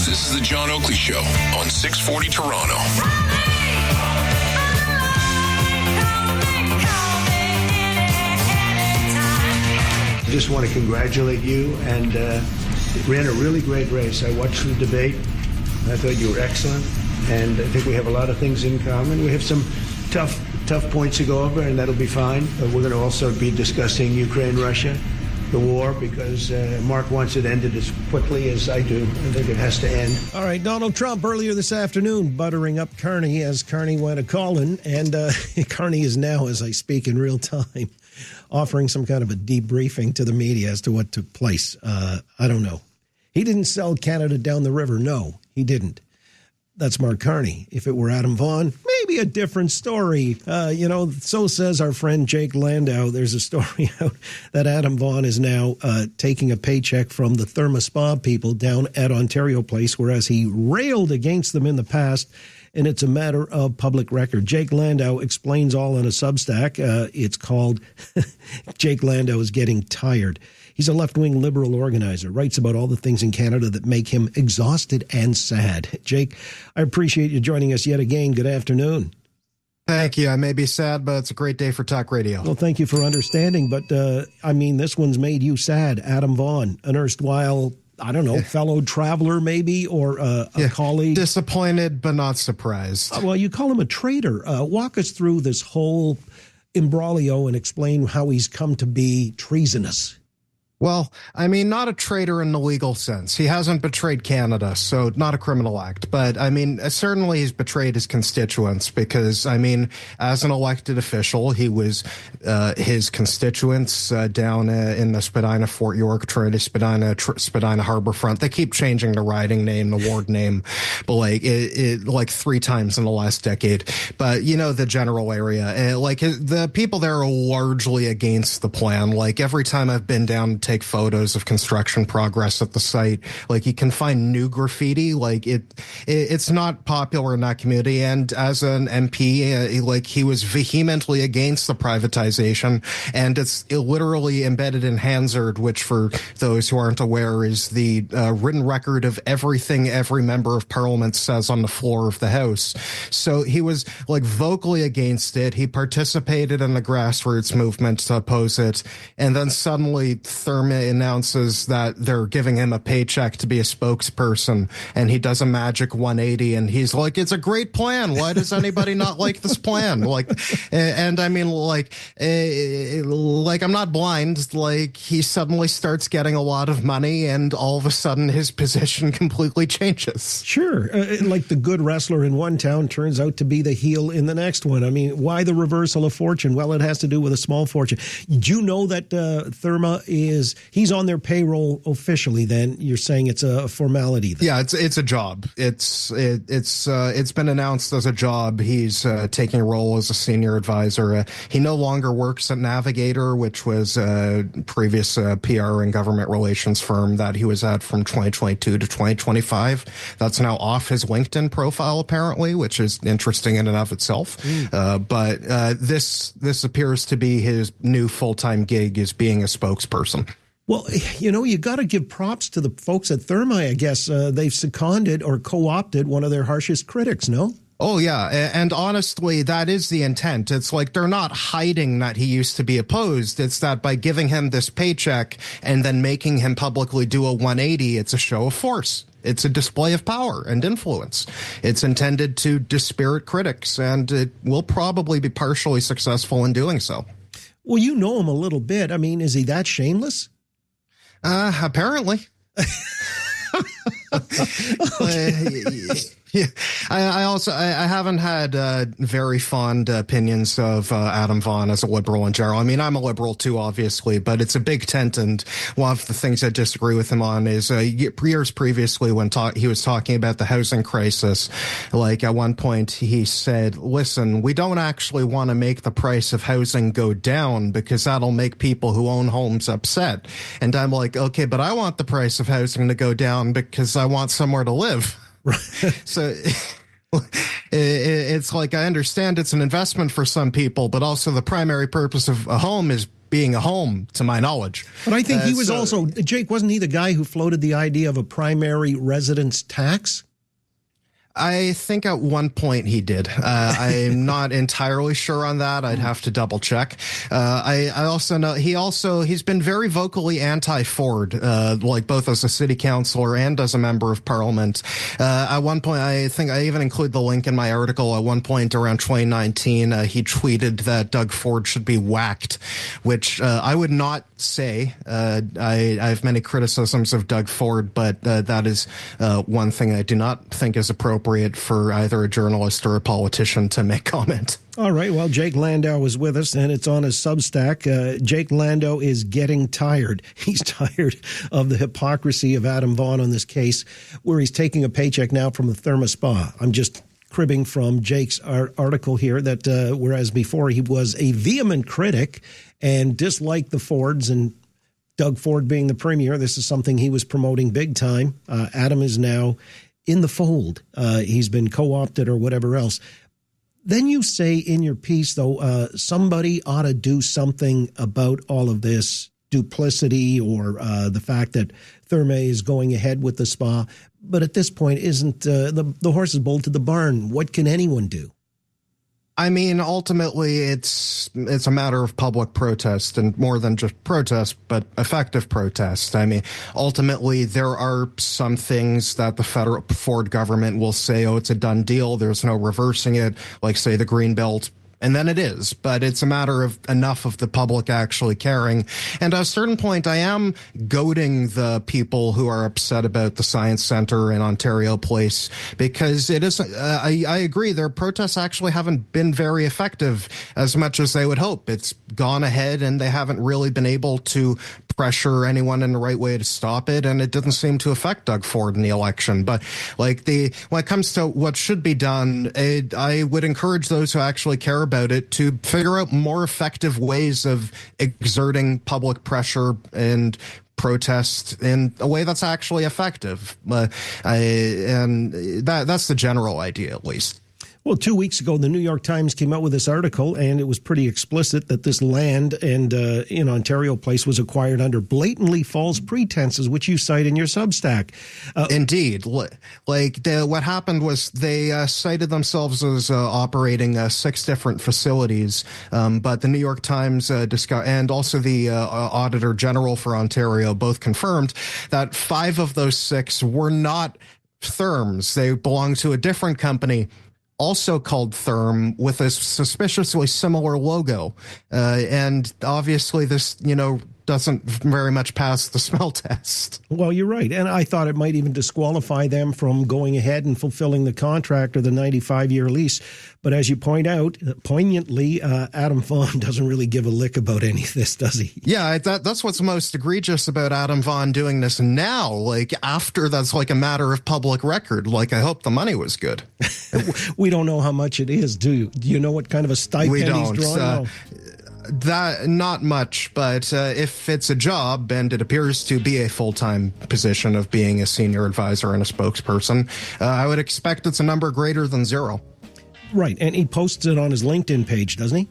This is the John Oakley Show on 640 Toronto. I just want to congratulate you, and ran a really great race. I watched the debate. I thought you were excellent, and I think we have a lot of things in common. We have some tough points to go over, and that'll be fine. But we're going to also be discussing Ukraine, Russia, the war, because Mark wants it ended as quickly as I do. I think it has to end. All right, Donald Trump earlier this afternoon buttering up Carney as Carney went a-calling, and Carney is now, as I speak in real time, offering some kind of a debriefing to the media as to what took place. I don't know. He didn't sell Canada down the river. No, he didn't. That's Mark Carney. If it were Adam Vaughan, maybe a different story. So says our friend Jake Landau. There's a story out that Adam Vaughan is now taking a paycheck from the ThermaSpa people down at Ontario Place, whereas he railed against them in the past, and it's a matter of public record. Jake Landau explains all in a Substack. It's called Jake Landau is Getting Tired. He's a left-wing liberal organizer, writes about all the things in Canada that make him exhausted and sad. Jake, I appreciate you joining us yet again. Good afternoon. Thank you. I may be sad, but it's a great day for talk radio. Well, thank you for understanding. But, this one's made you sad. Adam Vaughan, an erstwhile, fellow traveler maybe, or a colleague. Disappointed, but not surprised. Well, you call him a traitor. Walk us through this whole imbroglio and explain how he's come to be treasonous. Well, not a traitor in the legal sense. He hasn't betrayed Canada, so not a criminal act. But, certainly he's betrayed his constituents because, as an elected official, he was his constituents down in the Spadina-Fort York, Trinity, Spadina Harbourfront. They keep changing the riding name, the ward name, but like 3 times in the last decade. But, the general area. The people there are largely against the plan. Like, every time I've been down to take photos of construction progress at the site, you can find new graffiti. It's not popular in that community. And as an MP, he was vehemently against the privatization, and it's literally embedded in Hansard, which, for those who aren't aware, is the written record of everything every member of Parliament says on the floor of the House. So he was vocally against it. He participated in the grassroots movement to oppose it, and then suddenly announces that they're giving him a paycheck to be a spokesperson, and he does a magic 180, and he's like, it's a great plan. Why does anybody not like this plan? I'm not blind. He suddenly starts getting a lot of money, and all of a sudden his position completely changes. Sure. Like the good wrestler in one town turns out to be the heel in the next one. Why the reversal of fortune? Well, it has to do with a small fortune. Do you know that Therma he's on their payroll officially? Then you're saying it's a formality then. Yeah, it's a job. It's been announced as a job. He's taking a role as a senior advisor. He no longer works at Navigator, which was a previous PR and government relations firm that he was at from 2022 to 2025. That's now off his LinkedIn profile, apparently, which is interesting in and of itself. But this appears to be his new full-time gig, is being a spokesperson. Well, you got to give props to the folks at Therma, I guess. They've seconded or co-opted one of their harshest critics, no? Oh, yeah. And honestly, that is the intent. It's they're not hiding that he used to be opposed. It's that by giving him this paycheck and then making him publicly do a 180, it's a show of force. It's a display of power and influence. It's intended to dispirit critics, and it will probably be partially successful in doing so. Well, you know him a little bit. Is he that shameless? Apparently. Yeah, I haven't had very fond opinions of Adam Vaughan as a liberal in general. I'm a liberal too, obviously, but it's a big tent, and one of the things I disagree with him on is years previously when he was talking about the housing crisis, at one point he said, listen, we don't actually want to make the price of housing go down because that'll make people who own homes upset. And I'm like, okay, but I want the price of housing to go down because I want somewhere to live. Right. So it's I understand it's an investment for some people, but also the primary purpose of a home is being a home, to my knowledge. But I think he was also, Jake, wasn't he the guy who floated the idea of a primary residence tax? I think at one point he did. I'm not entirely sure on that. I'd have to double check. I also know he's been very vocally anti-Ford, like both as a city councilor and as a member of parliament. At one point, I think I even include the link in my article. At one point around 2019, he tweeted that Doug Ford should be whacked, which I would not say. I have many criticisms of Doug Ford, but that is one thing I do not think is appropriate for either a journalist or a politician to make comment. All right. Well, Jake Landau is with us, and it's on his Substack. Jake Landau is getting tired. He's tired of the hypocrisy of Adam Vaughan on this case, where he's taking a paycheck now from the Therma Spa. I'm just cribbing from Jake's article here that whereas before he was a vehement critic and disliked the Fords, and Doug Ford being the premier, this is something he was promoting big time. Adam is now in the fold. He's been co-opted or whatever else. Then you say in your piece, though, somebody ought to do something about all of this duplicity or the fact that Therma is going ahead with the spa. But at this point, isn't the horse is bolted to the barn? What can anyone do? I mean, ultimately, it's a matter of public protest, and more than just protest, but effective protest. I mean, ultimately, there are some things that the federal Ford government will say, oh, it's a done deal, there's no reversing it, like, say, the Greenbelt. And then it is, but it's a matter of enough of the public actually caring. And at a certain point, I am goading the people who are upset about the Science Center in Ontario Place, because it is, I agree, their protests actually haven't been very effective as much as they would hope. It's gone ahead and they haven't really been able to pressure anyone in the right way to stop it, and it didn't seem to affect Doug Ford in the election. But like when it comes to what should be done, I would encourage those who actually care about it to figure out more effective ways of exerting public pressure and protest in a way that's actually effective. And that's the general idea, at least. Well, 2 weeks ago, the New York Times came out with this article, and it was pretty explicit that this land and in Ontario Place was acquired under blatantly false pretenses, which you cite in your Substack. Indeed. What happened was they cited themselves as operating 6 different facilities, but the New York Times and also the Auditor General for Ontario both confirmed that 5 of those 6 were not Therms. They belonged to a different company, also called Therm, with a suspiciously similar logo. And obviously this, doesn't very much pass the smell test. Well, you're right. And I thought it might even disqualify them from going ahead and fulfilling the contract or the 95-year lease. But as you point out, poignantly, Adam Vaughan doesn't really give a lick about any of this, does he? Yeah, that's what's most egregious about Adam Vaughan doing this now, after that's a matter of public record. I hope the money was good. We don't know how much it is, do you? Do you know what kind of a stipend he's drawing? That not much, but if it's a job and it appears to be a full-time position of being a senior advisor and a spokesperson, I would expect it's a number greater than 0. Right, and he posts it on his LinkedIn page, doesn't he?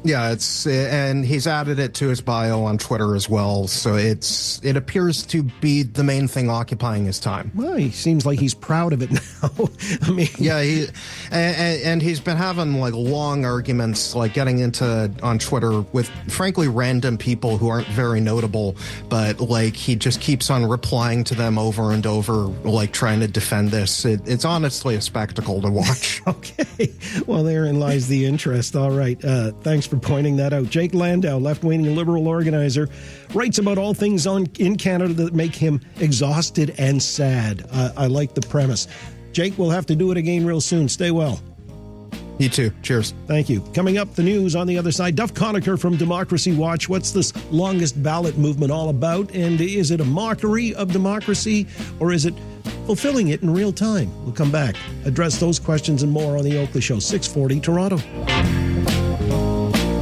Yeah, and he's added it to his bio on Twitter as well, so it appears to be the main thing occupying his time. Well, he seems like he's proud of it now. I mean, yeah, and he's been having long arguments, getting into on Twitter with frankly random people who aren't very notable, but he just keeps on replying to them over and over, trying to defend this. It's honestly a spectacle to watch. Okay, well, therein lies the interest. All right, thanks for pointing that out. Jake Landau, left-wing liberal organizer, writes about all things in Canada that make him exhausted and sad. I like the premise. Jake, we'll have to do it again real soon. Stay well. You too. Cheers. Thank you. Coming up, the news on the other side. Duff Conacher from Democracy Watch. What's this longest ballot movement all about? And is it a mockery of democracy, or is it fulfilling it in real time? We'll come back, address those questions and more on the Oakley Show, 640 Toronto.